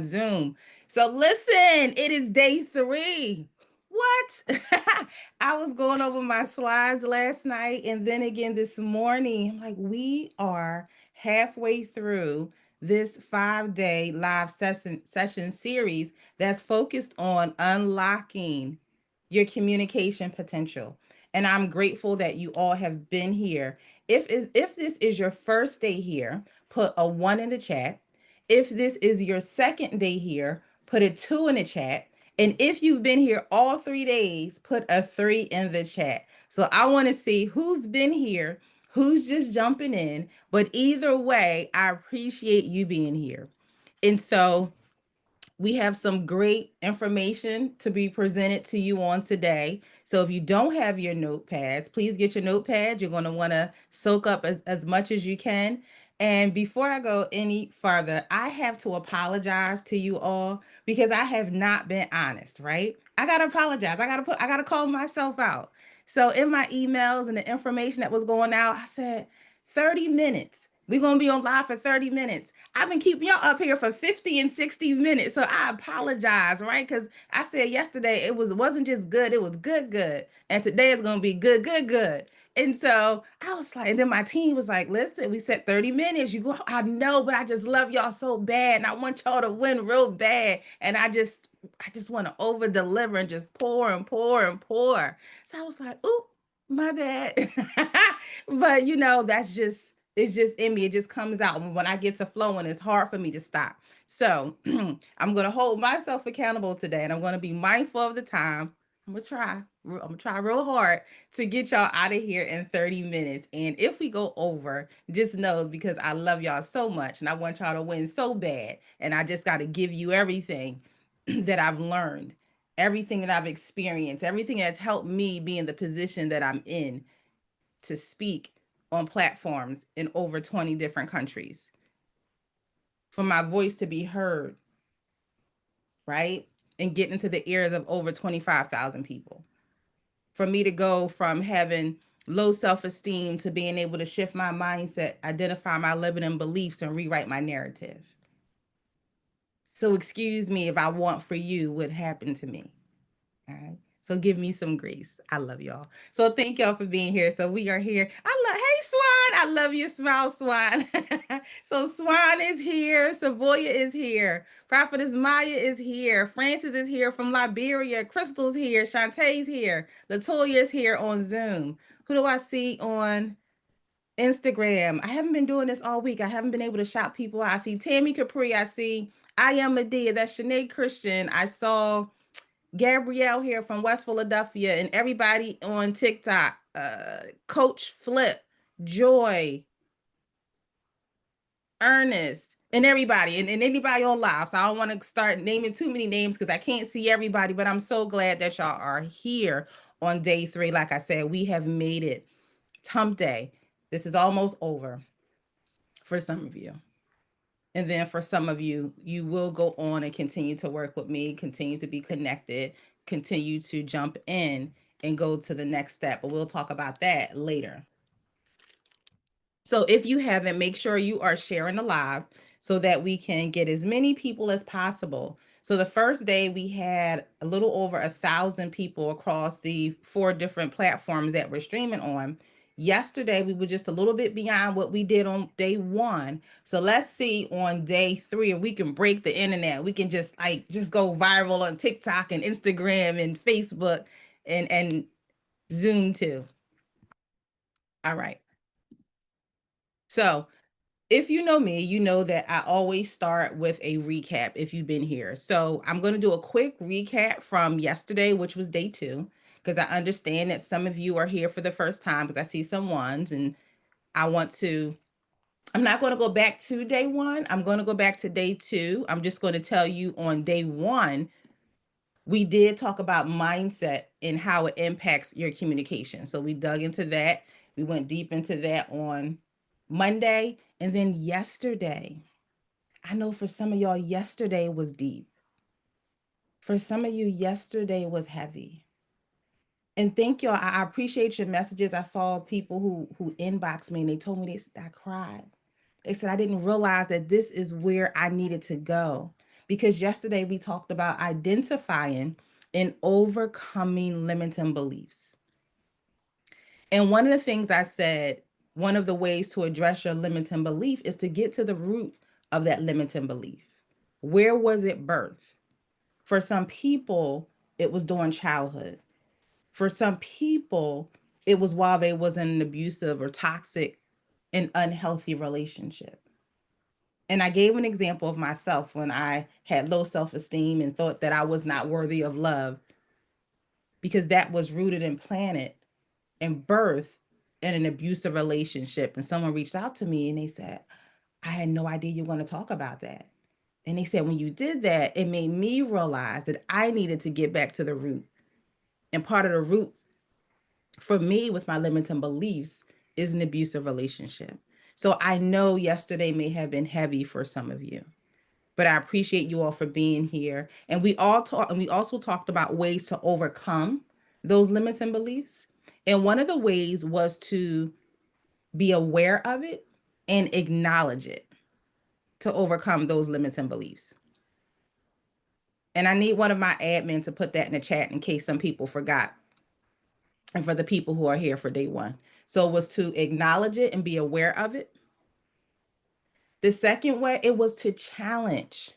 Zoom. So listen, it is day 3. What? I was going over my slides last night and then again this morning. I'm like, we are halfway through this 5-day live session series that's focused on unlocking your communication potential. And I'm grateful that you all have been here. If this is your first day here, put a 1 in the chat. If this is your second day here, put a 2 in the chat. And if you've been here all 3 days, put a 3 in the chat. So I want to see who's been here, who's just jumping in. But either way, I appreciate you being here. And so we have some great information to be presented to you on today. So if you don't have your notepads, please get your notepad. You're going to want to soak up as much as you can. And before I go any further, I have to apologize to you all because I have not been honest, right? I got to apologize. I got to call myself out. So in my emails and the information that was going out, I said 30 minutes. We're going to be on live for 30 minutes. I've been keeping y'all up here for 50 and 60 minutes. So I apologize, right? Because I said yesterday wasn't just good, it was good, good. And today is gonna be good, good, good. And so I was like, and then my team was like, listen, we said 30 minutes. You go, I know, but I just love y'all so bad. And I want y'all to win real bad. And I just want to over deliver and just pour and pour and pour. So I was like, ooh, my bad. But it's just in me. It just comes out. When I get to flowing, it's hard for me to stop. So I'm going to hold myself accountable today and I'm going to be mindful of the time. I'm gonna try real hard to get y'all out of here in 30 minutes. And if we go over, just know because I love y'all so much and I want y'all to win so bad. And I just got to give you everything that I've learned, everything that I've experienced, everything that's helped me be in the position that I'm in to speak on platforms in over 20 different countries, for my voice to be heard, right? And get into the ears of over 25,000 people. For me to go from having low self esteem to being able to shift my mindset, identify my limiting beliefs, and rewrite my narrative. So, excuse me if I want for you what happened to me. All right. So give me some grace. I love y'all. So thank y'all for being here. So we are here. Hey Swan. I love your smile, Swan. So Swan is here. Savoya is here. Prophetess Maya is here. Francis is here from Liberia. Crystal's here. Shantae's here. Latoya is here on Zoom. Who do I see on Instagram? I haven't been doing this all week. I haven't been able to shout people out. I see Tammy Capri. I see I Am Medea. That's Shanae Christian. I saw Gabrielle here from West Philadelphia and everybody on TikTok, Coach Flip, Joy, Ernest, and everybody, and anybody on live. So I don't want to start naming too many names because I can't see everybody, but I'm so glad that y'all are here on day 3. Like I said, we have made it. Hump day. This is almost over for some of you. And then for some of you, you will go on and continue to work with me, continue to be connected, continue to jump in and go to the next step. But we'll talk about that later. So if you haven't, make sure you are sharing the live so that we can get as many people as possible. So the first day we had a little over 1,000 people across the 4 different platforms that we're streaming on. Yesterday we were just a little bit beyond what we did on day 1. So let's see on day 3 if we can break the internet. We can just go viral on TikTok and Instagram and Facebook and Zoom too. All right. So if you know me, you know that I always start with a recap if you've been here. So I'm going to do a quick recap from yesterday, which was day 2, because I understand that some of you are here for the first time because I see some ones and I want to. I'm not going to go back to day 1. I'm going to go back to day 2. I'm just going to tell you on day 1, we did talk about mindset and how it impacts your communication. So we dug into that. We went deep into that on Monday. And then yesterday, I know for some of y'all, yesterday was deep. For some of you, yesterday was heavy. And thank y'all. I appreciate your messages. I saw people who inboxed me and they told me I cried. They said I didn't realize that this is where I needed to go. because yesterday we talked about identifying and overcoming limiting beliefs. And one of the things I said, one of the ways to address your limiting belief is to get to the root of that limiting belief. Where was it birthed? For some people, it was during childhood. For some people, it was while they was in an abusive or toxic and unhealthy relationship. And I gave an example of myself when I had low self-esteem and thought that I was not worthy of love, because that was rooted and planted and birthed in an abusive relationship. And someone reached out to me and they said, I had no idea you were going to talk about that. And they said, when you did that, it made me realize that I needed to get back to the root. And part of the root for me with my limiting beliefs is an abusive relationship. So I know yesterday may have been heavy for some of you, but I appreciate you all for being here. And we also talked about ways to overcome those limiting beliefs. And one of the ways was to be aware of it and acknowledge it to overcome those limiting beliefs. And I need one of my admin to put that in the chat in case some people forgot, and for the people who are here for day one. So it was to acknowledge it and be aware of it. The second way, it was to challenge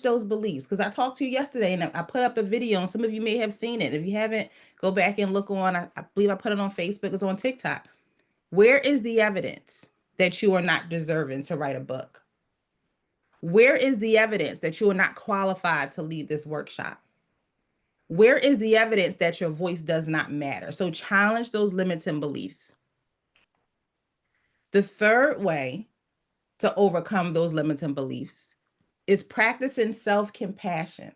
those beliefs. Because I talked to you yesterday and I put up a video and some of you may have seen it. If you haven't, go back and look on, I believe I put it on Facebook, it's on TikTok. Where is the evidence that you are not deserving to write a book? Where is the evidence that you are not qualified to lead this workshop? Where is the evidence that your voice does not matter? So challenge those limiting beliefs. The third way to overcome those limiting beliefs is practicing self-compassion.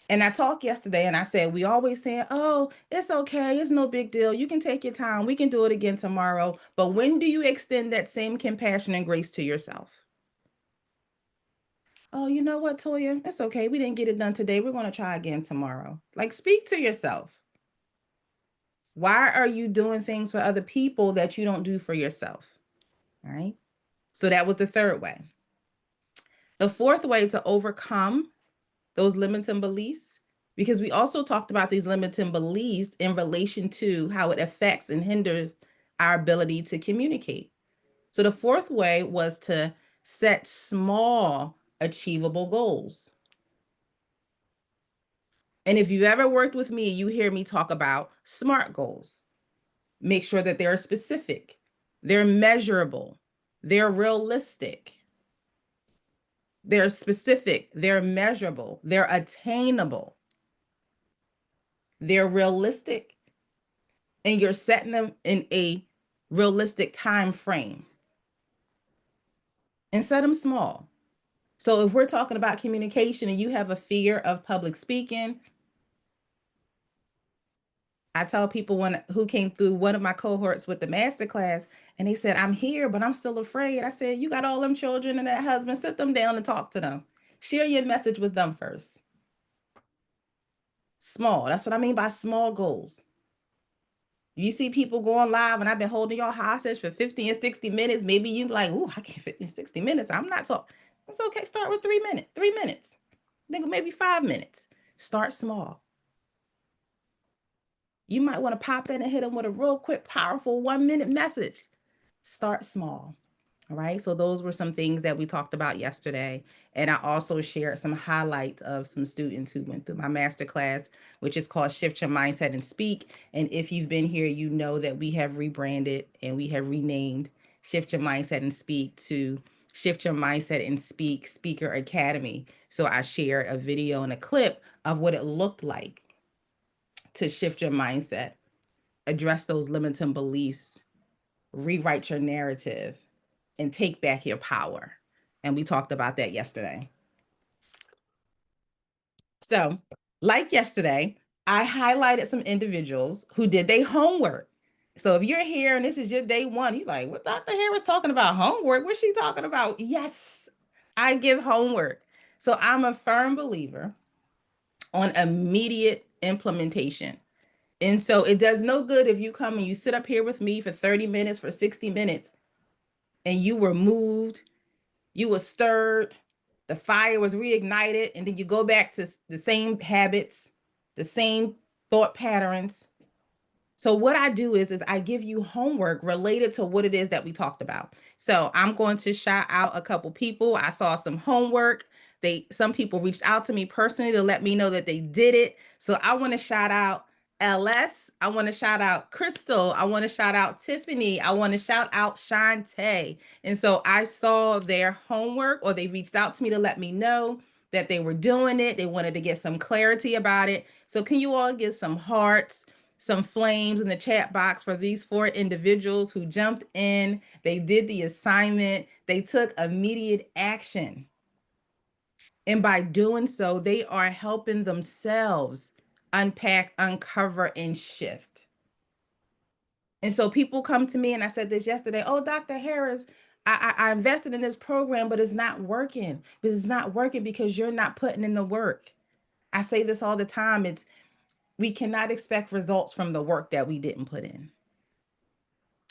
And I talked yesterday and I said, we always say, oh, it's okay. It's no big deal. You can take your time. We can do it again tomorrow. But when do you extend that same compassion and grace to yourself? Oh, you know what, Toya? It's okay. We didn't get it done today. We're going to try again tomorrow. Like, speak to yourself. Why are you doing things for other people that you don't do for yourself? All right. So that was the third way. The fourth way to overcome those limiting beliefs, because we also talked about these limiting beliefs in relation to how it affects and hinders our ability to communicate. So the fourth way was to set small, achievable goals. And if you've ever worked with me, you hear me talk about SMART goals. Make sure that they're specific, they're measurable, they're realistic, they're specific, they're measurable, they're attainable, they're realistic, and you're setting them in a realistic time frame. And set them small. So if we're talking about communication and you have a fear of public speaking, I tell people who came through one of my cohorts with the masterclass, and they said, I'm here, but I'm still afraid. I said, you got all them children and that husband, sit them down and talk to them. Share your message with them first. Small. That's what I mean by small goals. You see people going live and I've been holding y'all hostage for 50 and 60 minutes. Maybe you like, oh, I can't 50 and 60 minutes. I'm not talking. It's okay. Start with 3 minutes. 3 minutes. Think maybe 5 minutes. Start small. You might want to pop in and hit them with a real quick, powerful 1-minute message. Start small. All right. So those were some things that we talked about yesterday. And I also shared some highlights of some students who went through my masterclass, which is called Shift Your Mindset and Speak. And if you've been here, you know that we have rebranded and we have renamed Shift Your Mindset and Speak to Shift Your Mindset and Speak Speaker Academy. So I shared a video and a clip of what it looked like to shift your mindset, address those limiting beliefs, rewrite your narrative, and take back your power. And we talked about that yesterday. So, like yesterday, I highlighted some individuals who did their homework. So if you're here and this is your day one, you're like, what Dr. Harris talking about homework? What's she talking about? Yes, I give homework. So I'm a firm believer on immediate implementation. And so it does no good if you come and you sit up here with me for 30 minutes, for 60 minutes, and you were moved, you were stirred, the fire was reignited, and then you go back to the same habits, the same thought patterns. So what I do is I give you homework related to what it is that we talked about. So I'm going to shout out a couple people. I saw some homework. Some people reached out to me personally to let me know that they did it. So I want to shout out LS. I want to shout out Crystal. I want to shout out Tiffany. I want to shout out Shantae. And so I saw their homework, or they reached out to me to let me know that they were doing it. They wanted to get some clarity about it. So can you all give some hearts, some flames in the chat box for these 4 individuals who jumped in? They did the assignment. They took immediate action. And by doing so, they are helping themselves unpack, uncover, and shift. And so people come to me, and I said this yesterday, oh, Dr. Harris, I invested in this program, but it's not working. But it's not working because you're not putting in the work. I say this all the time. We cannot expect results from the work that we didn't put in.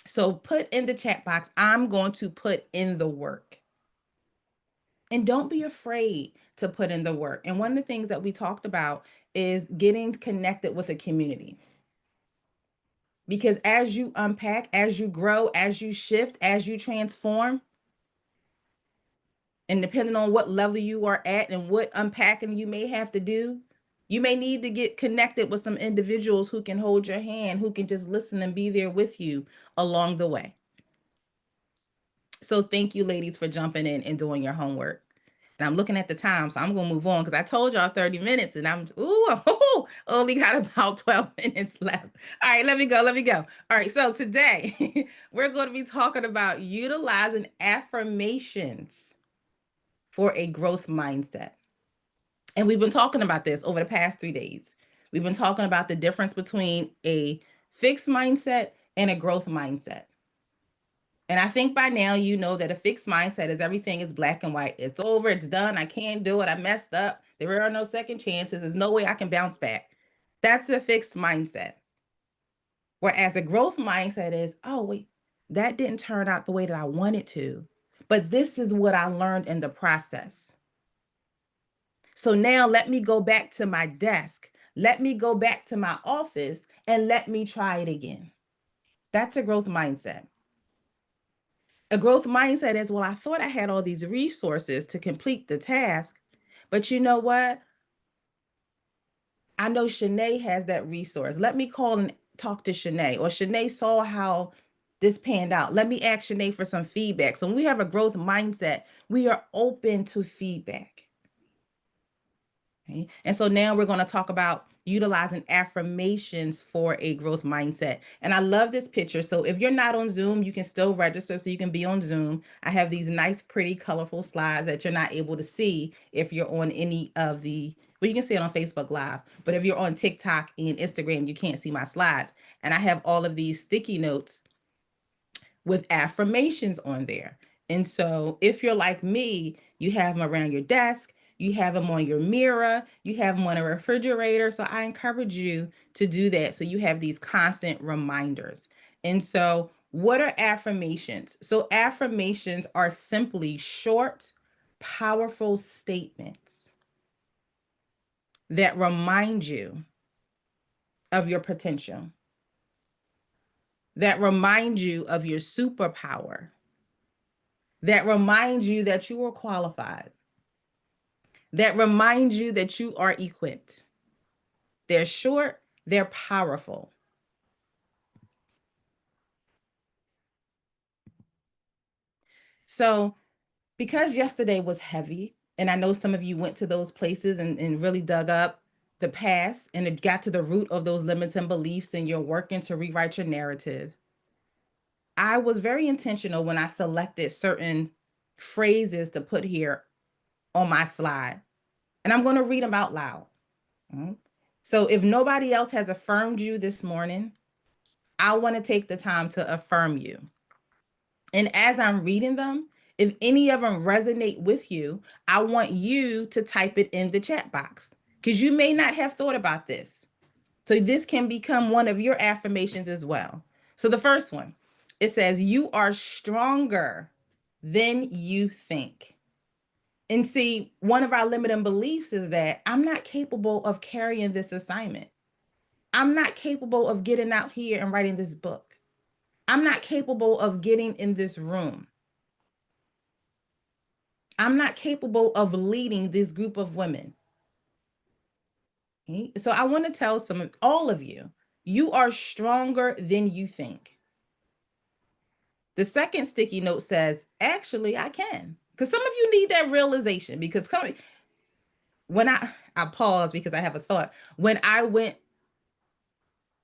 So put in the chat box, I'm going to put in the work. And don't be afraid to put in the work. And one of the things that we talked about is getting connected with a community. Because as you unpack, as you grow, as you shift, as you transform, and depending on what level you are at and what unpacking you may have to do, you may need to get connected with some individuals who can hold your hand, who can just listen and be there with you along the way. So thank you, ladies, for jumping in and doing your homework. And I'm looking at the time, so I'm going to move on because I told y'all 30 minutes, and only got about 12 minutes left. All right, let me go. All right, so today we're going to be talking about utilizing affirmations for a growth mindset. And we've been talking about this over the past 3 days. We've been talking about the difference between a fixed mindset and a growth mindset. And I think by now you know that a fixed mindset is everything is black and white. It's over, it's done, I can't do it, I messed up, there are no second chances, there's no way I can bounce back. That's a fixed mindset. Whereas a growth mindset is, oh, wait, that didn't turn out the way that I wanted to, but this is what I learned in the process. So now let me go back to my desk, let me go back to my office, and let me try it again. That's a growth mindset. A growth mindset is, well, I thought I had all these resources to complete the task, but you know what? I know Shanae has that resource. Let me call and talk to Shanae, or Shanae saw how this panned out. Let me ask Shanae for some feedback. So when we have a growth mindset, we are open to feedback. Okay? And so now we're going to talk about utilizing affirmations for a growth mindset. And I love this picture. So if you're not on Zoom, you can still register so you can be on Zoom. I have these nice, pretty, colorful slides that you're not able to see if you're on any of the, well, you can see it on Facebook Live, but if you're on TikTok and Instagram, you can't see my slides. And I have all of these sticky notes with affirmations on there. And so if you're like me, you have them around your desk, you have them on your mirror, you have them on a refrigerator. So I encourage you to do that so you have these constant reminders. And so what are affirmations? So affirmations are simply short, powerful statements that remind you of your potential, that remind you of your superpower, that remind you that you are qualified, that remind you that you are equipped. They're short, they're powerful. So because yesterday was heavy, and I know some of you went to those places and really dug up the past and it got to the root of those limiting beliefs, and you're working to rewrite your narrative, I was very intentional when I selected certain phrases to put here on my slide. And I'm going to read them out loud. So if nobody else has affirmed you this morning, I want to take the time to affirm you. And as I'm reading them, if any of them resonate with you, I want you to type it in the chat box because you may not have thought about this. So this can become one of your affirmations as well. So the first one, it says, you are stronger than you think. And see, one of our limiting beliefs is that I'm not capable of carrying this assignment. I'm not capable of getting out here and writing this book. I'm not capable of getting in this room. I'm not capable of leading this group of women. Okay? So I want to tell all of you, you are stronger than you think. The second sticky note says, actually, I can. Because some of you need that realization. Because when I pause because I have a thought. When I went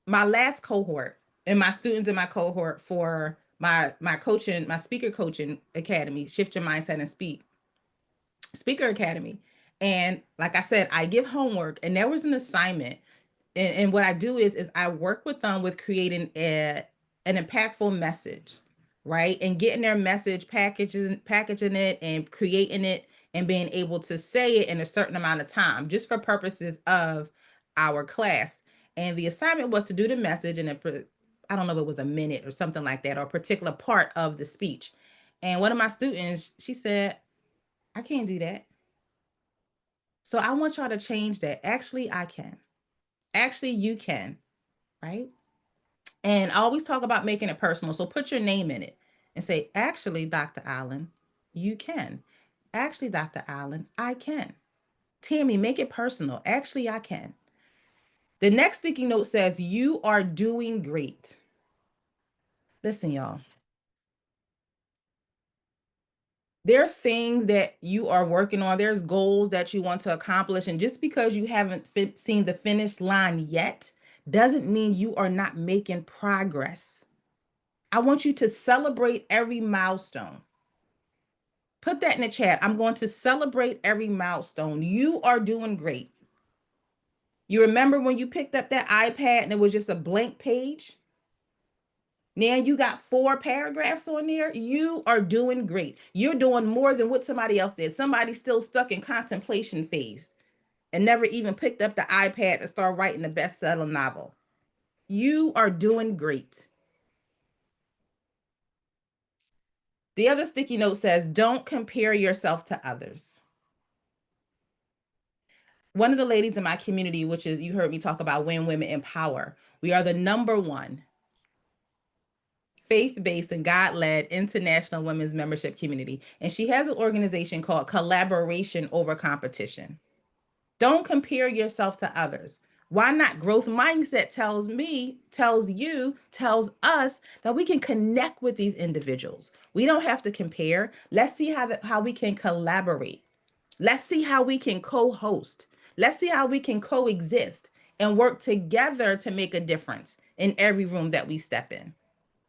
my last cohort and my students in my cohort for my coaching, my speaker coaching academy, Shift Your Mindset and Speaker Academy. And like I said, I give homework, and there was an assignment. And what I do is I work with them with creating an impactful message, right? And getting their message, packaging it and creating it and being able to say it in a certain amount of time, just for purposes of our class. And the assignment was to do the message in I don't know if it was a minute or something like that, or a particular part of the speech. And one of my students, she said, I can't do that. So I want y'all to change that. Actually, I can. Actually, you can, right? And I always talk about making it personal. So put your name in it and say, actually, Dr. Allen, you can. Actually, Dr. Allen, I can. Tammy, make it personal. Actually, I can. The next sticky note says, you are doing great. Listen, y'all. There's things that you are working on. There's goals that you want to accomplish. And just because you haven't seen the finish line yet doesn't mean you are not making progress. I want you to celebrate every milestone. Put that in the chat. I'm going to celebrate every milestone. You are doing great. You remember when you picked up that iPad and it was just a blank page? Now you got 4 paragraphs on there. You are doing great. You're doing more than what somebody else did. Somebody's still stuck in contemplation phase and never even picked up the iPad to start writing the bestseller novel. You are doing great. The other sticky note says, don't compare yourself to others. One of the ladies in my community, which is, you heard me talk about When Women Empower, we are the #1 faith-based and God-led international women's membership community. And she has an organization called Collaboration Over Competition. Don't compare yourself to others. Why not? Growth mindset tells me, tells you, tells us that we can connect with these individuals. We don't have to compare. Let's see how we can collaborate. Let's see how we can co-host. Let's see how we can coexist and work together to make a difference in every room that we step in.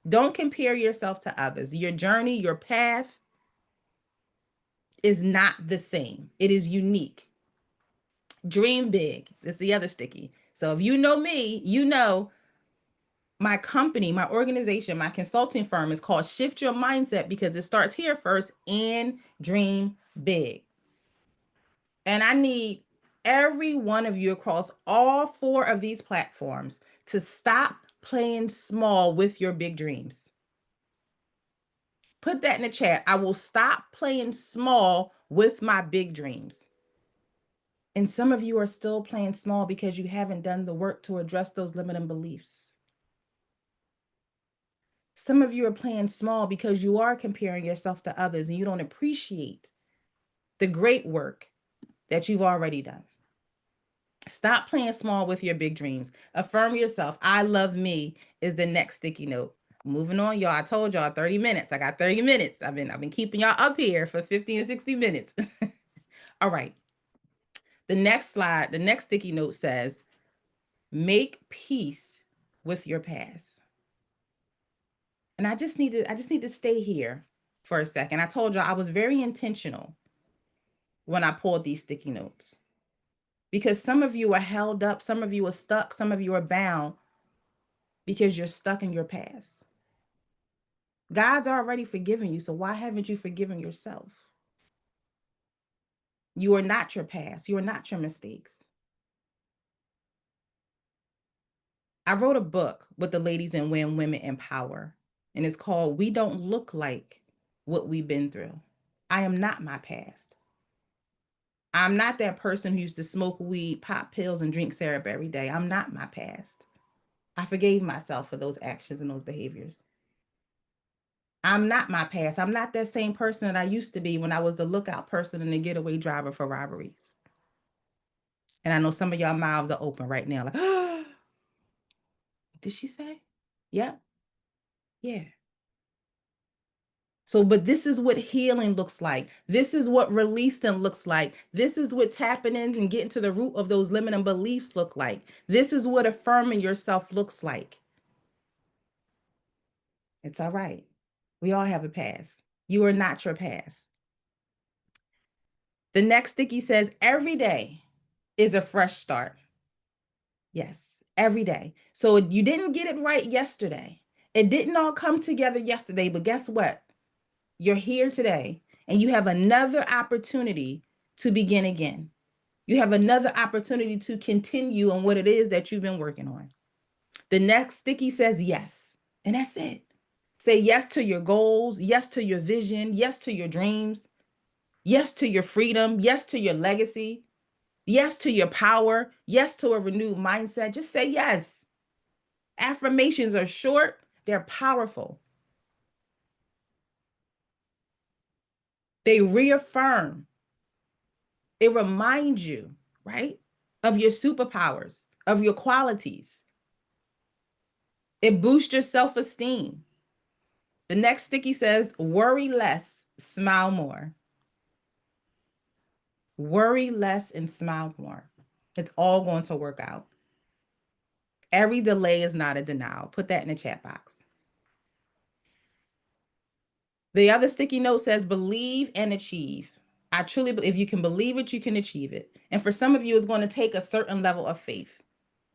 Don't compare yourself to others. Your journey, your path is not the same. It is unique. Dream big. That's the other sticky. So if you know me, you know my company, my organization, my consulting firm is called Shift Your Mindset, because it starts here first, and dream big. And I need every one of you across all 4 of these platforms to stop playing small with your big dreams. Put that in the chat. I will stop playing small with my big dreams. And some of you are still playing small because you haven't done the work to address those limiting beliefs. Some of you are playing small because you are comparing yourself to others and you don't appreciate the great work that you've already done. Stop playing small with your big dreams. Affirm yourself. I love me is the next sticky note. Moving on, y'all. I told y'all 30 minutes. I got 30 minutes. I've been keeping y'all up here for 50 and 60 minutes. All right. The next slide, the next sticky note says, make peace with your past. And I just need to stay here for a second. I told y'all I was very intentional when I pulled these sticky notes, because some of you are held up, some of you are stuck, some of you are bound because you're stuck in your past. God's already forgiven you, so why haven't you forgiven yourself? You are not your past. You are not your mistakes. I wrote a book with the ladies in When Women Empower, and it's called We Don't Look Like What We've Been Through. I am not my past. I'm not that person who used to smoke weed, pop pills, and drink syrup every day. I'm not my past. I forgave myself for those actions and those behaviors. I'm not my past. I'm not that same person that I used to be when I was the lookout person and the getaway driver for robberies. And I know some of y'all mouths are open right now. Like, did she say? Yeah, yeah. So, but this is what healing looks like. This is what releasing looks like. This is what tapping in and getting to the root of those limiting beliefs look like. This is what affirming yourself looks like. It's all right. We all have a past. You are not your past. The next sticky says every day is a fresh start. Yes, every day. So you didn't get it right yesterday. It didn't all come together yesterday, but guess what? You're here today and you have another opportunity to begin again. You have another opportunity to continue on what it is that you've been working on. The next sticky says yes, and that's it. Say yes to your goals, yes to your vision, yes to your dreams, yes to your freedom, yes to your legacy, yes to your power, yes to a renewed mindset. Just say yes. Affirmations are short, they're powerful. They reaffirm, it reminds you, right, of your superpowers, of your qualities. It boosts your self esteem. The next sticky says, worry less, smile more. Worry less and smile more. It's all going to work out. Every delay is not a denial. Put that in the chat box. The other sticky note says, believe and achieve. I truly believe if you can believe it, you can achieve it. And for some of you, it's going to take a certain level of faith.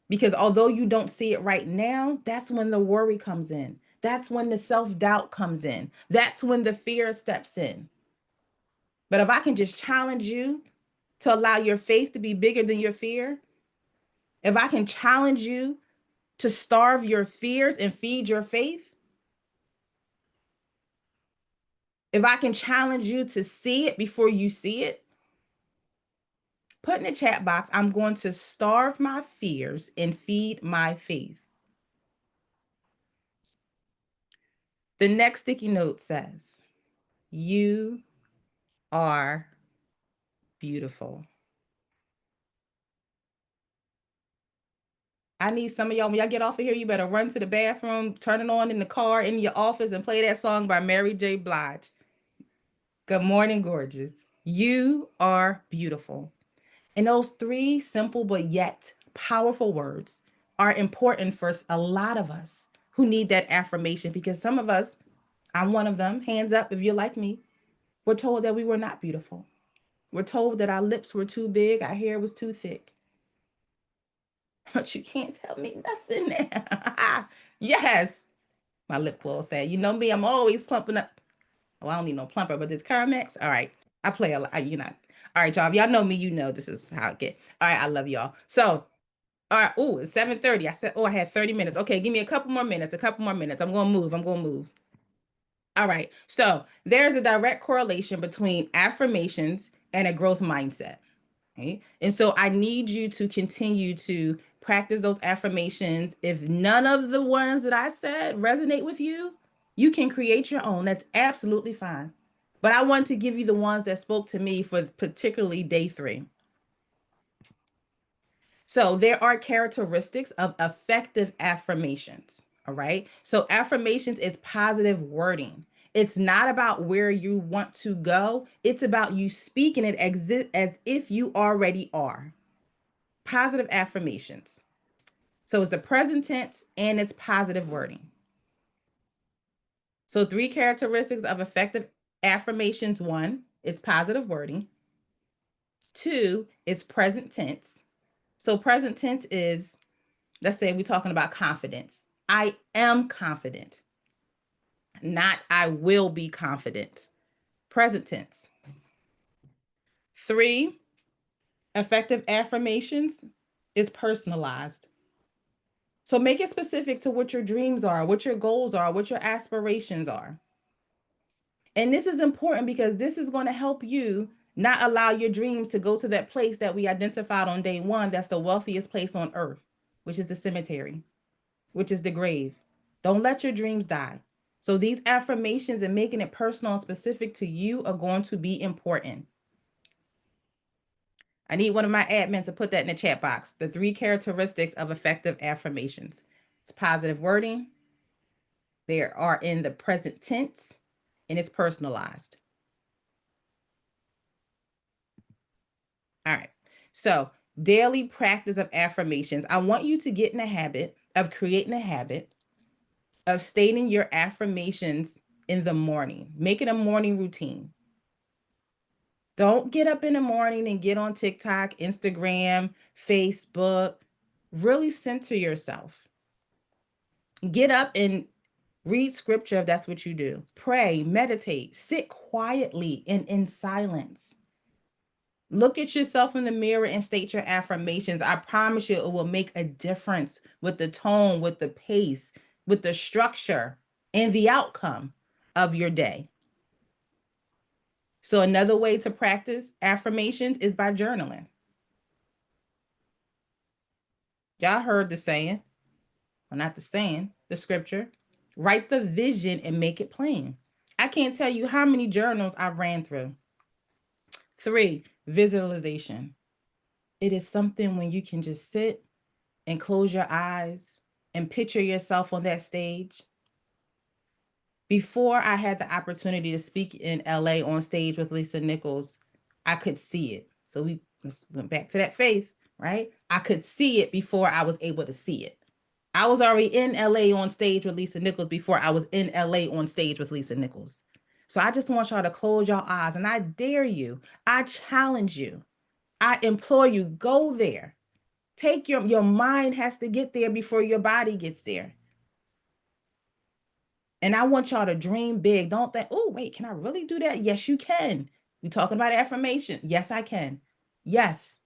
Because although you don't see it right now, that's when the worry comes in. That's when the self-doubt comes in. That's when the fear steps in. But if I can just challenge you to allow your faith to be bigger than your fear, if I can challenge you to starve your fears and feed your faith, if I can challenge you to see it before you see it, put in the chat box, I'm going to starve my fears and feed my faith. The next sticky note says, you are beautiful. I need some of y'all, when y'all get off of here, you better run to the bathroom, turn it on in the car, in your office, and play that song by Mary J. Blige. Good morning, gorgeous. You are beautiful. And those three simple but yet powerful words are important for a lot of us who need that affirmation, because some of us, I'm one of them, hands up if you're like me, we're told that we were not beautiful. We're told that our lips were too big, our hair was too thick. But you can't tell me nothing now. Yes. My lip gloss said, you know me, I'm always plumping up. Well, I don't need no plumper, but this Carmex. All right. I play a lot, you know. All right, y'all. If y'all know me, you know this is how it get. All right, I love y'all. So, all right. Oh, it's 7:30. I said, oh, I had 30 minutes. Okay, give me a couple more minutes, a couple more minutes. I'm gonna move. I'm gonna move. All right. So there's a direct correlation between affirmations and a growth mindset. Okay. And so I need you to continue to practice those affirmations. If none of the ones that I said resonate with you, you can create your own. That's absolutely fine. But I want to give you the ones that spoke to me for particularly day 3. So there are characteristics of effective affirmations. All right. So affirmations is positive wording. It's not about where you want to go. It's about you speaking it as if you already are. Positive affirmations. So it's the present tense and it's positive wording. So 3 characteristics of effective affirmations. 1, it's positive wording. 2, it's present tense. So present tense is, let's say we're talking about confidence. I am confident, not I will be confident. Present tense. 3, effective affirmations is personalized. So make it specific to what your dreams are, what your goals are, what your aspirations are. And this is important because this is going to help you Not allow your dreams to go to that place that we identified on day one. That's the wealthiest place on earth, which is the cemetery, which is the grave. Don't let your dreams die. So these affirmations and making it personal and specific to you are going to be important. I need one of my admins to put that in the chat box. The 3 characteristics of effective affirmations. It's positive wording. They are in the present tense, and it's personalized. All right. So daily practice of affirmations. I want you to get in the habit of creating a habit of stating your affirmations in the morning. Make it a morning routine. Don't get up in the morning and get on TikTok, Instagram, Facebook. Really center yourself. Get up and read scripture if that's what you do. Pray, meditate, sit quietly and in silence. Look at yourself in the mirror and state your affirmations. I promise you it will make a difference with the tone, with the pace, with the structure, and the outcome of your day. So another way to practice affirmations is by journaling. Y'all heard the saying, well, not the saying, the scripture. Write the vision and make it plain. I can't tell you how many journals I ran through. 3, visualization. It is something when you can just sit and close your eyes and picture yourself on that stage. Before I had the opportunity to speak in LA on stage with Lisa Nichols, I could see it. So we went back to that faith, right? I could see it before I was able to see it. I was already in LA on stage with Lisa Nichols before I was in LA on stage with Lisa Nichols. So I just want y'all to close your eyes, and I dare you, I challenge you, I implore you, go there. Take your mind has to get there before your body gets there. And I want y'all to dream big. Don't think, oh, wait, can I really do that? Yes, you can. We talking about affirmation. Yes, I can. Yes,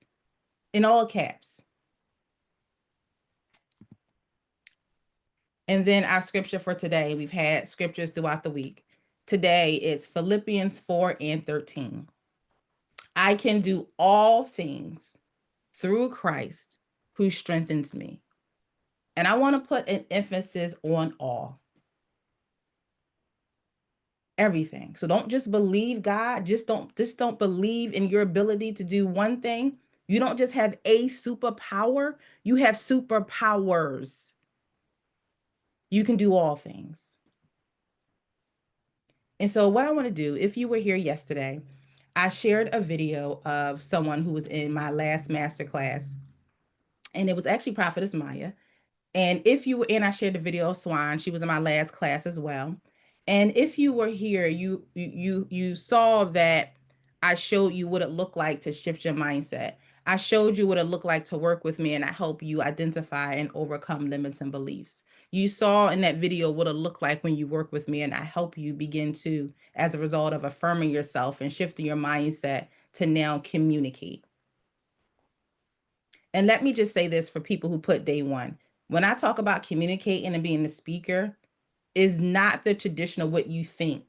in all caps. And then our scripture for today, we've had scriptures throughout the week. Today it's Philippians 4:13. I can do all things through Christ who strengthens me. And I want to put an emphasis on all. Everything. So don't just believe God. Just don't believe in your ability to do one thing. You don't just have a superpower. You have superpowers. You can do all things. And so what I want to do, if you were here yesterday, I shared a video of someone who was in my last masterclass, and it was actually Prophetess Maya. And if you were in, I shared the video of Swan. She was in my last class as well. And if you were here, you saw that I showed you what it looked like to shift your mindset. I showed you what it looked like to work with me, and I help you identify and overcome limits and beliefs. You saw in that video what it looked like when you work with me, and I help you begin to, as a result of affirming yourself and shifting your mindset, to now communicate. And let me just say this for people who put day one. When I talk about communicating and being the speaker, is not the traditional what you think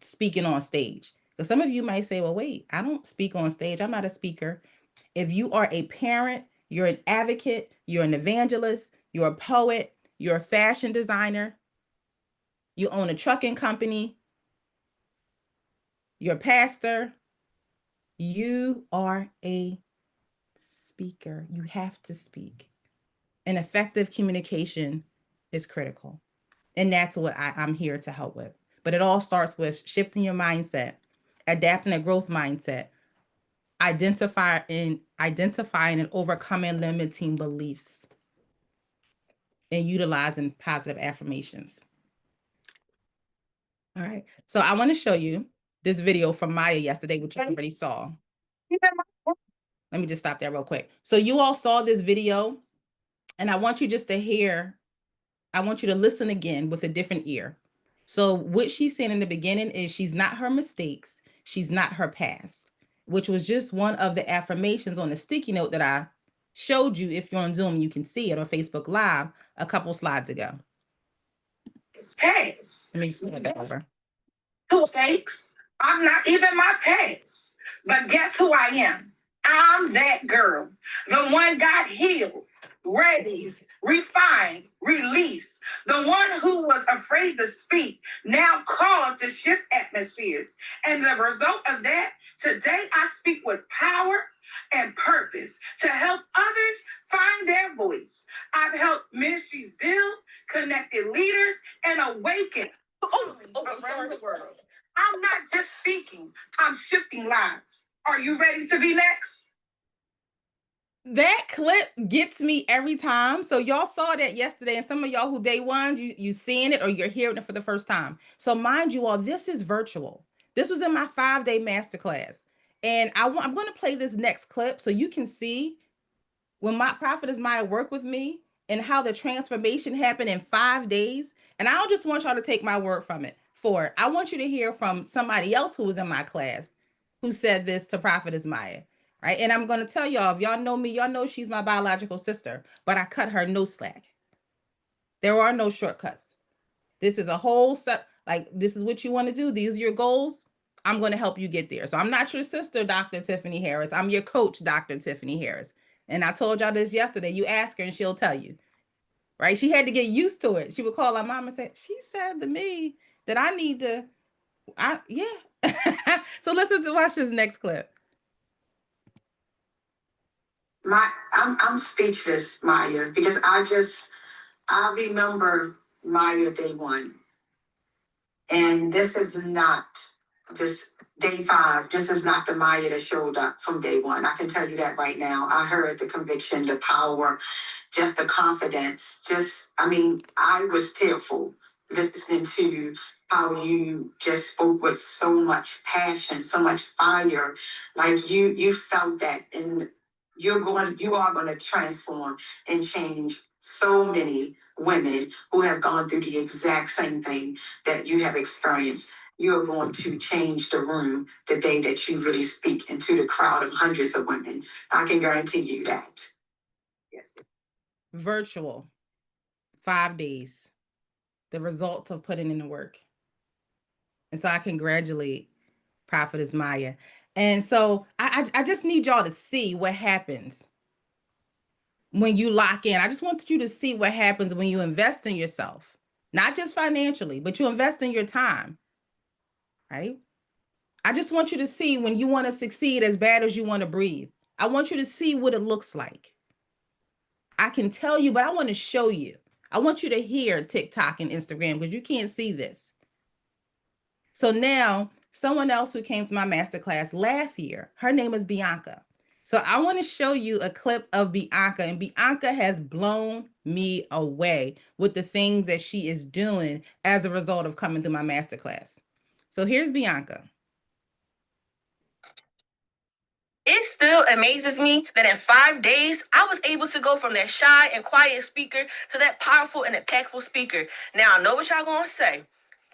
speaking on stage. Because some of you might say, well, wait, I don't speak on stage. I'm not a speaker. If you are a parent, you're an advocate, you're an evangelist, you're a poet, you're a fashion designer, you own a trucking company, you're a pastor, you are a speaker. You have to speak. And effective communication is critical. And that's what I'm here to help with. But it all starts with shifting your mindset, adapting a growth mindset, identifying and overcoming limiting beliefs, and utilizing positive affirmations. All right. So I want to show you this video from Maya yesterday, which you already saw. Let me just stop there real quick. So you all saw this video, and I want you just to hear, I want you to listen again with a different ear. So what she's saying in the beginning is she's not her mistakes. She's not her past, which was just one of the affirmations on the sticky note that I showed you. If you're on Zoom, you can see it, or Facebook Live a couple slides ago. It's past. Let me just look that over. Two mistakes. I'm not even my past. But guess who I am? I'm that girl. The one God healed, raised, refined, released. The one who was afraid to speak, now called to shift atmospheres. And the result of that, today I speak with power and purpose to help others find their voice. I've helped ministries build, connected leaders, and awaken around the world. I'm not just speaking, I'm shifting lives. Are you ready to be next? That clip gets me every time. So y'all saw that yesterday, and some of y'all who day one, you seeing it or you're hearing it for the first time. So mind you all, this is virtual. This was in my 5-day masterclass. And I'm going to play this next clip so you can see when my prophetess Maya worked with me and how the transformation happened in 5 days. And I don't just want y'all to take my word from it. For I want you to hear from somebody else who was in my class who said this to prophetess Maya. Right. And I'm going to tell y'all, if y'all know me, y'all know she's my biological sister, but I cut her no slack. There are no shortcuts. This is a whole set. Like, this is what you want to do. These are your goals. I'm going to help you get there. So I'm not your sister, Dr. Tiffany Harris. I'm your coach, Dr. Tiffany Harris. And I told y'all this yesterday. You ask her and she'll tell you. Right? She had to get used to it. She would call her mom and say, she said to me that I need to, yeah. So listen to watch this next clip. I'm speechless, Maya, because I remember Maya day one. And this is not this day 5. This is not the Maya that showed up from day one. I can tell you that right now. I heard the conviction, the power, just the confidence. I was tearful listening to how you just spoke with so much passion, so much fire. Like you felt that, and you are going to transform and change so many women who have gone through the exact same thing that you have experienced. You're going to change the room the day that you really speak into the crowd of hundreds of women. I can guarantee you that. Yes. Virtual, 5 days, the results of putting in the work. And so I congratulate Prophetess Maya. And so I just need y'all to see what happens when you lock in. I just want you to see what happens when you invest in yourself, not just financially, but you invest in your time, right? I just want you to see when you want to succeed as bad as you want to breathe. I want you to see what it looks like. I can tell you, but I want to show you. I want you to hear TikTok and Instagram because you can't see this. So now, someone else who came from my masterclass last year, her name is Bianca. So I want to show you a clip of Bianca, and Bianca has blown me away with the things that she is doing as a result of coming through my masterclass. So here's Bianca. It still amazes me that in 5 days, I was able to go from that shy and quiet speaker to that powerful and impactful speaker. Now, I know what y'all gonna say.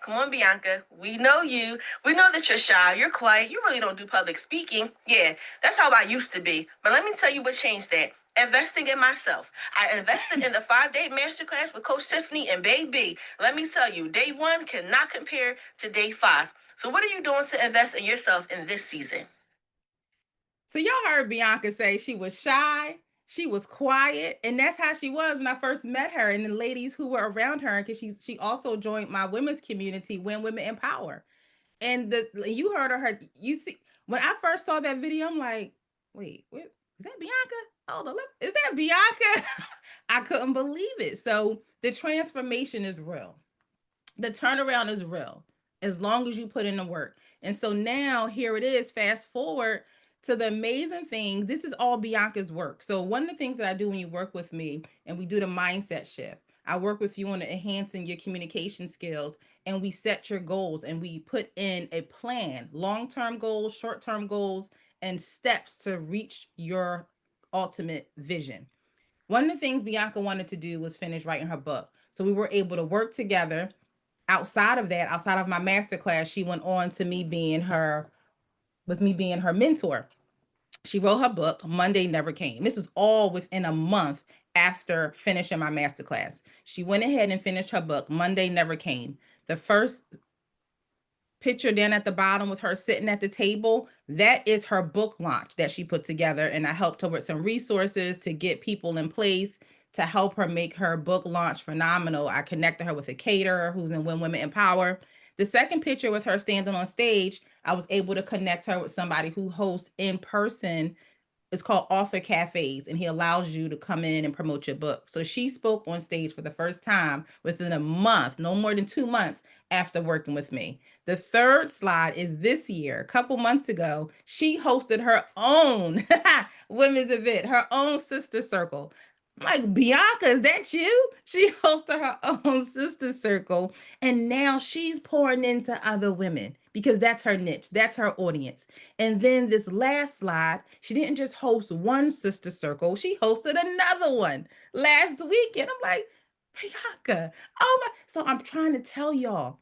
Come on, Bianca. We know you. We know that you're shy, you're quiet, you really don't do public speaking. Yeah, that's how I used to be. But let me tell you what changed that. Investing in myself. I invested in the 5-day masterclass with Coach Tiffany, and baby, let me tell you, day 1 cannot compare to day 5. So what are you doing to invest in yourself in this season? So y'all heard Bianca say she was shy, she was quiet, and that's how she was when I first met her and the ladies who were around her, because she also joined my women's community, When Women Empower. And you heard her, you see, when I first saw that video, I'm like, wait, is that Bianca? Oh, is that Bianca? I couldn't believe it. So the transformation is real. The turnaround is real as long as you put in the work. And so now here it is, fast forward to the amazing thing. This is all Bianca's work. So one of the things that I do when you work with me and we do the mindset shift, I work with you on enhancing your communication skills, and we set your goals and we put in a plan, long-term goals, short-term goals, and steps to reach your ultimate vision. One of the things Bianca wanted to do was finish writing her book. So we were able to work together. Outside of that, outside of my masterclass, she went on to me being her mentor. She wrote her book, Monday Never Came. This was all within a month after finishing my masterclass. She went ahead and finished her book, Monday Never Came. The first picture down at the bottom with her sitting at the table, that is her book launch that she put together. And I helped her with some resources to get people in place to help her make her book launch phenomenal. I connected her with a caterer who's in When Women Empower. The second picture with her standing on stage, I was able to connect her with somebody who hosts in person. It's called Author Cafes, and he allows you to come in and promote your book. So she spoke on stage for the first time within a month, no more than 2 months after working with me. The third slide is this year. A couple months ago, she hosted her own women's event, her own sister circle. I'm like, Bianca, is that you? She hosted her own sister circle, and now she's pouring into other women because that's her niche, that's her audience. And then this last slide, she didn't just host one sister circle, she hosted another one last weekend. I'm like, Bianca, oh my. So I'm trying to tell y'all,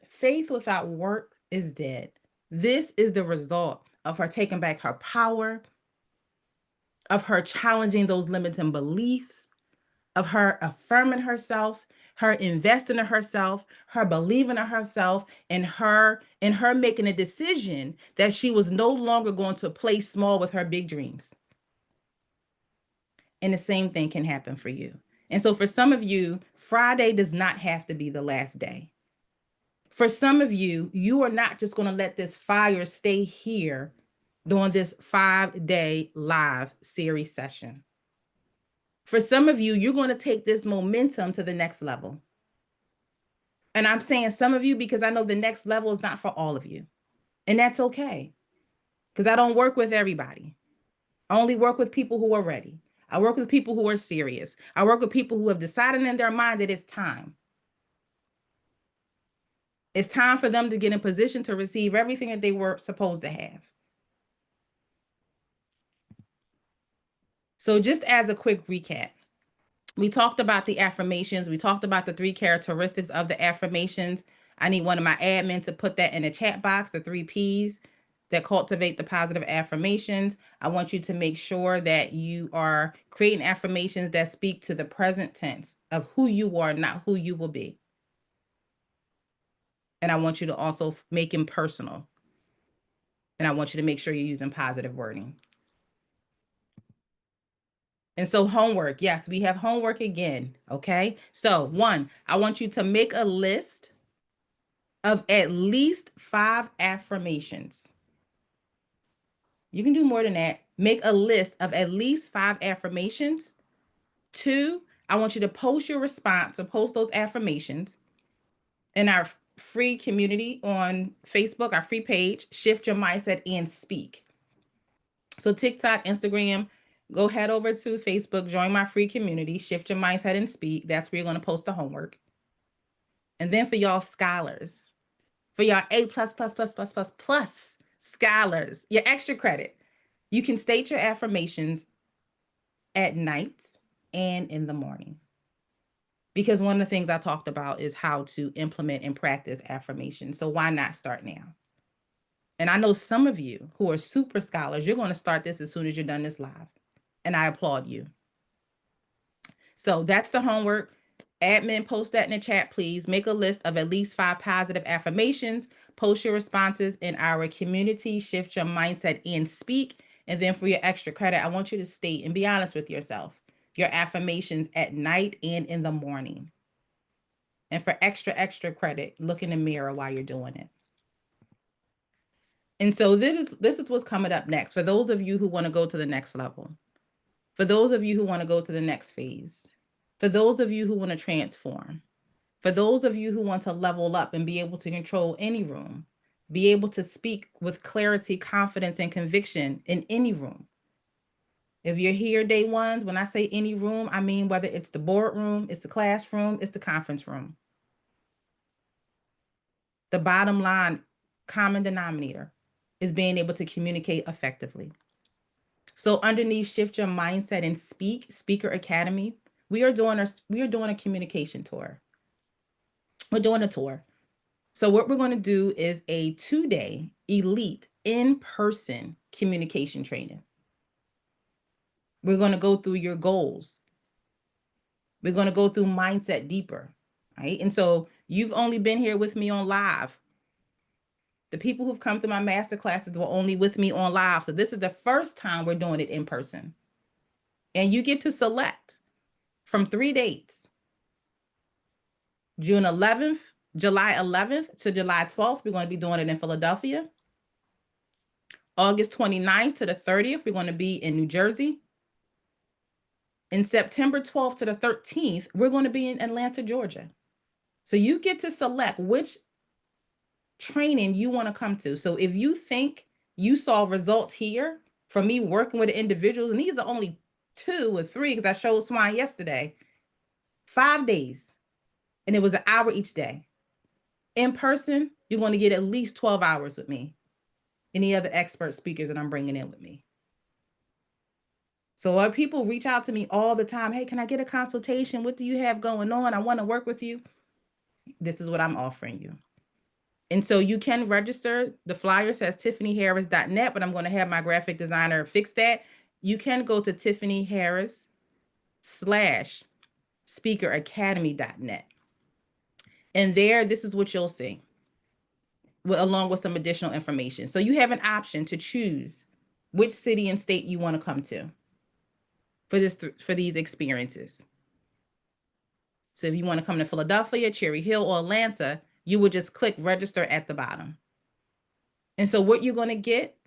faith without work is dead. This is the result of her taking back her power, of her challenging those limiting beliefs, of her affirming herself, her investing in herself, her believing in herself, and her making a decision that she was no longer going to play small with her big dreams. And the same thing can happen for you. And so for some of you, Friday does not have to be the last day. For some of you, you are not just going to let this fire stay here during this 5-day live series session. For some of you, you're going to take this momentum to the next level. And I'm saying some of you because I know the next level is not for all of you. And that's okay. Because I don't work with everybody. I only work with people who are ready. I work with people who are serious. I work with people who have decided in their mind that it's time. It's time for them to get in position to receive everything that they were supposed to have. So just as a quick recap, we talked about the affirmations. We talked about the 3 characteristics of the affirmations. I need one of my admin to put that in the chat box, the 3 Ps that cultivate the positive affirmations. I want you to make sure that you are creating affirmations that speak to the present tense of who you are, not who you will be. And I want you to also make them personal. And I want you to make sure you're using positive wording. And so homework, yes, we have homework again, okay? So 1, I want you to make a list of at least 5 affirmations. You can do more than that. Make a list of at least 5 affirmations. 2, I want you to post your response or post those affirmations in our free community on Facebook, our free page, Shift Your Mindset and Speak. So TikTok, Instagram, go head over to Facebook, join my free community, Shift Your Mindset and Speak. That's where you're going to post the homework. And then for y'all scholars, for y'all A++++++ scholars, your extra credit, you can state your affirmations at night and in the morning. Because one of the things I talked about is how to implement and practice affirmations. So why not start now? And I know some of you who are super scholars, you're going to start this as soon as you're done this live. And I applaud you. So that's the homework. Admin, post that in the chat, please. Make a list of at least 5 positive affirmations. Post your responses in our community, Shift Your Mindset and Speak. And then for your extra credit, I want you to state and be honest with yourself, your affirmations at night and in the morning. And for extra credit, look in the mirror while you're doing it. And so this is what's coming up next. For those of you who want to go to the next level, for those of you who want to go to the next phase, for those of you who want to transform, for those of you who want to level up and be able to control any room, be able to speak with clarity, confidence, and conviction in any room. If you're here day ones, when I say any room, I mean whether it's the boardroom, it's the classroom, it's the conference room. The bottom line, common denominator, is being able to communicate effectively. So underneath Shift Your Mindset and Speak, Speaker Academy, we are doing a communication tour. We're doing a tour. So what we're going to do is a 2-day elite in-person communication training. We're going to go through your goals. We're going to go through mindset deeper, right? And so you've only been here with me on live The people who've come through my master classes were only with me on live. So this is the first time we're doing it in person. And you get to select from 3 dates. June 11th, July 11th to July 12th, we're going to be doing it in Philadelphia. August 29th to the 30th, we're going to be in New Jersey. In September 12th to the 13th, we're going to be in Atlanta, Georgia. So you get to select which training you want to come to. So if you think you saw results here from me working with individuals, and these are only 2 or 3 because I showed Swan yesterday, 5 days, and it was an hour each day. In person, you're going to get at least 12 hours with me. Any other expert speakers that I'm bringing in with me. So people reach out to me all the time. Hey, can I get a consultation? What do you have going on? I want to work with you. This is what I'm offering you. And so you can register. The flyer says tiffanyharris.net, but I'm going to have my graphic designer fix that. You can go to tiffanyharris/speakeracademy.net. And there, this is what you'll see, along with some additional information. So you have an option to choose which city and state you want to come to for these experiences. So if you want to come to Philadelphia, Cherry Hill, or Atlanta, you would just click register at the bottom. And so what you're going to get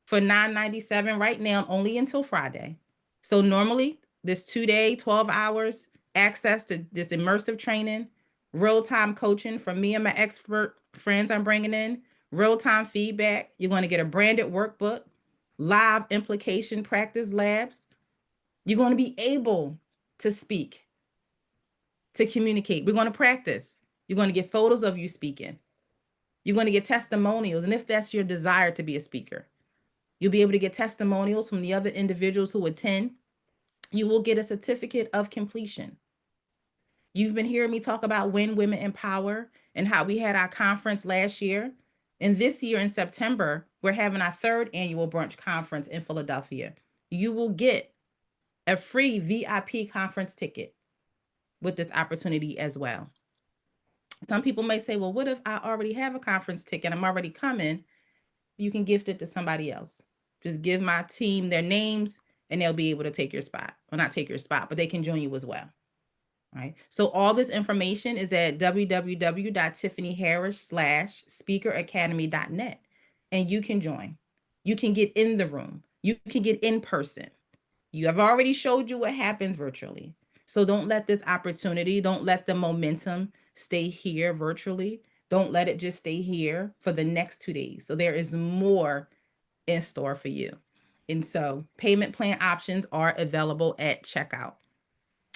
for $9.97 right now, only until Friday. So normally this 2-day, 12 hours, access to this immersive training, real-time coaching from me and my expert friends I'm bringing in, real-time feedback. You're going to get a branded workbook, live implication practice labs. You're going to be able to speak, to communicate. We're going to practice. You're going to get photos of you speaking. You're going to get testimonials. And if that's your desire to be a speaker, you'll be able to get testimonials from the other individuals who attend. You will get a certificate of completion. You've been hearing me talk about When Women Empower and how we had our conference last year. And this year in September, we're having our 3rd annual brunch conference in Philadelphia. You will get a free VIP conference ticket with this opportunity as well. Some people may say, well, what if I already have a conference ticket? I'm already coming. You can gift it to somebody else. Just give my team their names and they'll be able to take your spot. Well, not take your spot, but they can join you as well. All right. So all this information is at www.tiffanyharris/speakeracademy.net. And you can join. You can get in the room. You can get in person. You have already showed you what happens virtually. So don't let this opportunity, don't let the momentum stay here virtually. Don't let it just stay here for the next 2 days. So there is more in store for you. And so payment plan options are available at checkout.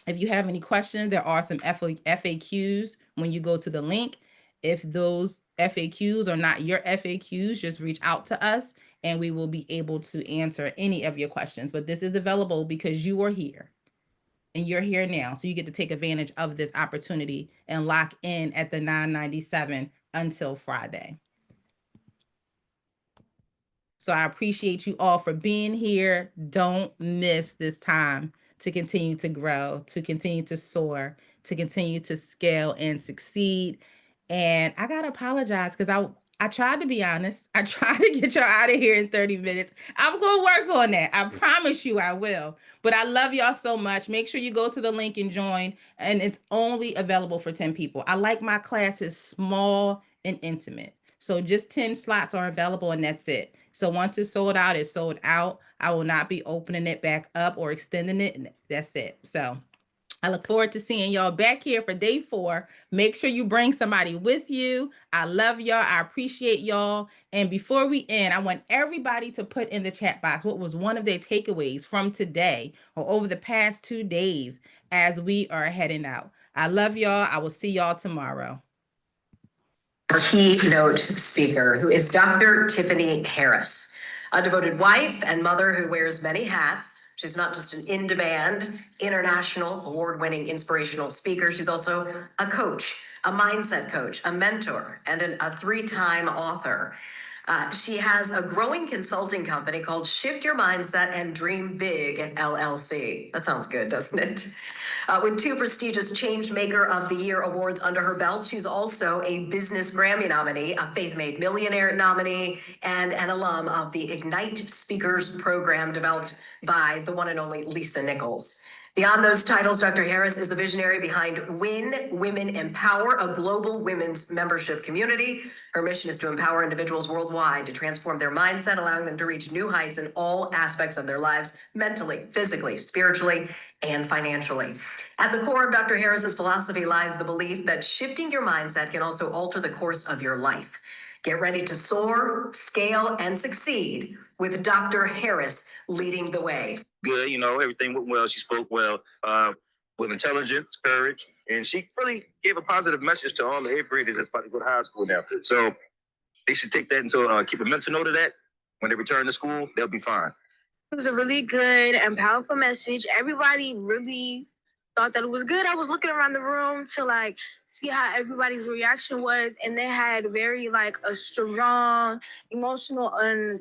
If you have any questions, there are some FAQs when you go to the link. If those FAQs are not your FAQs, just reach out to us and we will be able to answer any of your questions. But this is available because you are here and you're here now. So you get to take advantage of this opportunity and lock in at the $9.97 until Friday. So I appreciate you all for being here. Don't miss this time to continue to grow, to continue to soar, to continue to scale and succeed. And I got to apologize because I tried to be honest. I tried to get y'all out of here in 30 minutes. I'm going to work on that. I promise you I will. But I love y'all so much. Make sure you go to the link and join. And it's only available for 10 people. I like my classes small and intimate. So just 10 slots are available and that's it. So once it's sold out, it's sold out. I will not be opening it back up or extending it. And that's it. So I look forward to seeing y'all back here for day 4. Make sure you bring somebody with you. I love y'all. I appreciate y'all. And before we end, I want everybody to put in the chat box what was one of their takeaways from today or over the past 2 days as we are heading out. I love y'all. I will see y'all tomorrow. Our keynote speaker, who is Dr. Tiffany Harris, a devoted wife and mother who wears many hats. She's not just an in-demand, international, award-winning inspirational speaker. She's also a coach, a mindset coach, a mentor, and a 3-time author. She has a growing consulting company called Shift Your Mindset and Dream Big LLC. That sounds good, doesn't it? With 2 prestigious Change Maker of the Year awards under her belt, she's also a Business Grammy nominee, a Faith Made Millionaire nominee, and an alum of the Ignite Speakers program developed by the one and only Lisa Nichols. Beyond those titles, Dr. Harris is the visionary behind Win Women Empower, a global women's membership community. Her mission is to empower individuals worldwide to transform their mindset, allowing them to reach new heights in all aspects of their lives, mentally, physically, spiritually, and financially. At the core of Dr. Harris's philosophy lies the belief that shifting your mindset can also alter the course of your life. Get ready to soar, scale, and succeed with Dr. Harris leading the way. Good, everything went well. She spoke well, with intelligence, courage, and she really gave a positive message to all the 8th graders that's about to go to high school now. So they should take that into keep a mental note of that. When they return to school, they'll be fine. It was a really good and powerful message. Everybody really thought that it was good. I was looking around the room to see how everybody's reaction was, and they had very a strong emotional and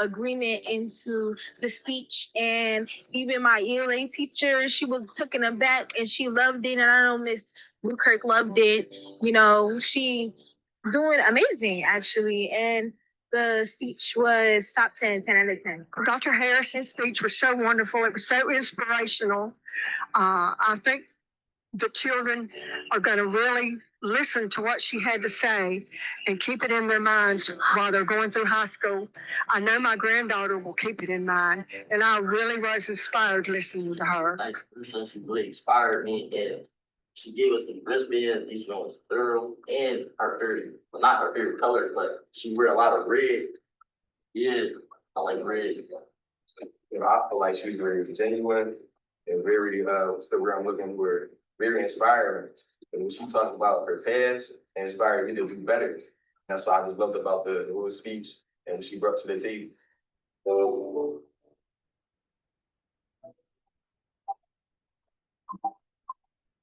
agreement into the speech. And even my ELA teacher, she was taken aback and she loved it. And I know Miss Newkirk loved it. She doing amazing actually. And the speech was top 10, 10 out of 10. Dr. Harris's speech was so wonderful. It was so inspirational. I think the children are going to really listen to what she had to say and keep it in their minds while they're going through high school. I know my granddaughter will keep it in mind, and I really was inspired listening to her. Like, personally, she really inspired me, and she gave us the best bed. Each one was thorough, and her favorite, well, not her favorite color, but she wear a lot of red. Yeah, I like red. I feel like she's very genuine and very, so where I'm looking, we're very inspiring. And when she talked about her past, it inspired me to do better. That's what I just loved about the whole speech and what she brought to the table. So